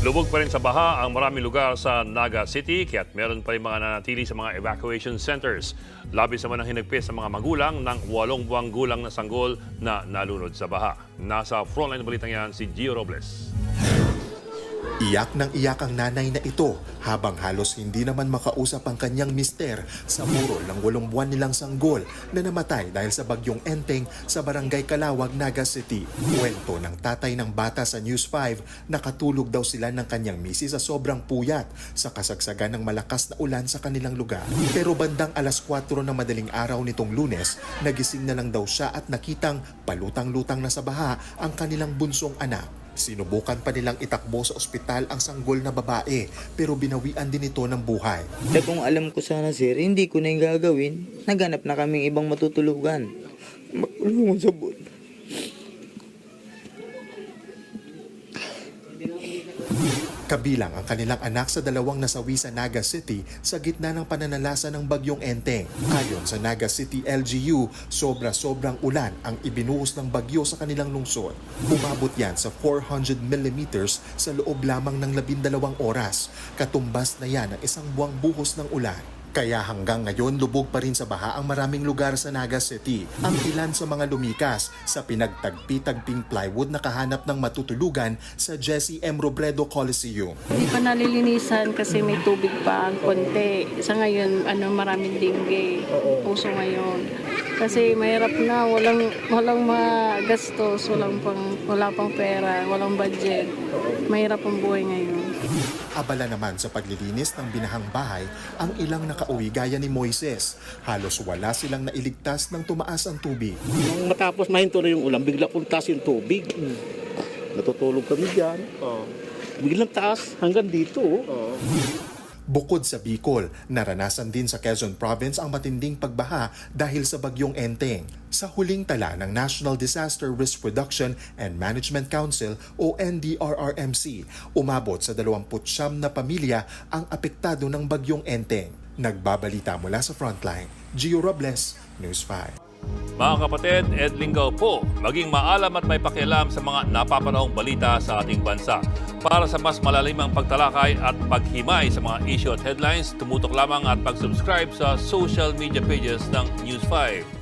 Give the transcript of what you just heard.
Lubog pa rin sa baha ang maraming lugar sa Naga City kaya't meron pa rin mga nanatili sa mga evacuation centers. Labis naman ang hinagpis sa mga magulang ng 8 buwang gulang na sanggol na nalunod sa baha. Nasa frontline balitang yan si Gio Robles. Iyak ng iyak ang nanay na ito habang halos hindi naman makausap ang kanyang mister sa burol ng 8 buwan nilang sanggol na namatay dahil sa bagyong Enteng sa barangay Calawag, Naga City. Kwento ng tatay ng bata sa News 5, nakatulog daw sila ng kanyang misis sa sobrang puyat sa kasagsagan ng malakas na ulan sa kanilang lugar. Pero bandang alas 4 ng madaling araw nitong Lunes, nagising na lang daw siya at nakitang palutang-lutang na sa baha ang kanilang bunsong anak. Sinubukan pa nilang itakbo sa ospital ang sanggol na babae pero binawian din ito ng buhay. Kung alam ko sana sir, hindi ko na yung gagawin. Naghanap na kaming ibang matutulugan. Makulungan sa buwan. Kabilang ang kanilang anak sa 2 nasawi sa Naga City sa gitna ng pananalasa ng bagyong Enteng. Ayon sa Naga City LGU, sobra-sobrang ulan ang ibinuhos ng bagyo sa kanilang lungsod. Umabot yan sa 400 millimeters sa loob lamang ng 12 oras. Katumbas na yan ang 1 buwang buhos ng ulan. Kaya hanggang ngayon lubog pa rin sa baha ang maraming lugar sa Naga City. Ang ilan sa mga lumikas sa pinagtagpi-tagping plywood na kahanap ng matutulugan sa Jesse M. Robredo Coliseum. Hindi pa nalilinisan kasi may tubig pa ang konti. Sa ngayon, maraming dengue. Puso ngayon. Kasi mahirap na, walang magastos, wala pang pera, walang budget. Mahirap ang buhay ngayon. Abala naman sa paglilinis ng binahang bahay ang ilang nakauwi gaya ni Moises. Halos wala silang nailigtas nang tumaas ang tubig. Nung matapos mahinto na yung ulan, bigla pong taas yung tubig. Natutulog kami dyan. Biglang taas hanggang dito. Bukod sa Bicol, naranasan din sa Quezon Province ang matinding pagbaha dahil sa bagyong Enteng. Sa huling tala ng National Disaster Risk Reduction and Management Council o NDRRMC, umabot sa 29 na pamilya ang apektado ng bagyong Enteng. Nagbabalita mula sa Frontline, Gio Robles, News 5. Mga kapatid, Ed Lingaw po, maging maalam at may pakialam sa mga napapanahong balita sa ating bansa. Para sa mas malalimang pagtalakay at paghimay sa mga issue at headlines, tumutok lamang at pag-subscribe sa social media pages ng News 5.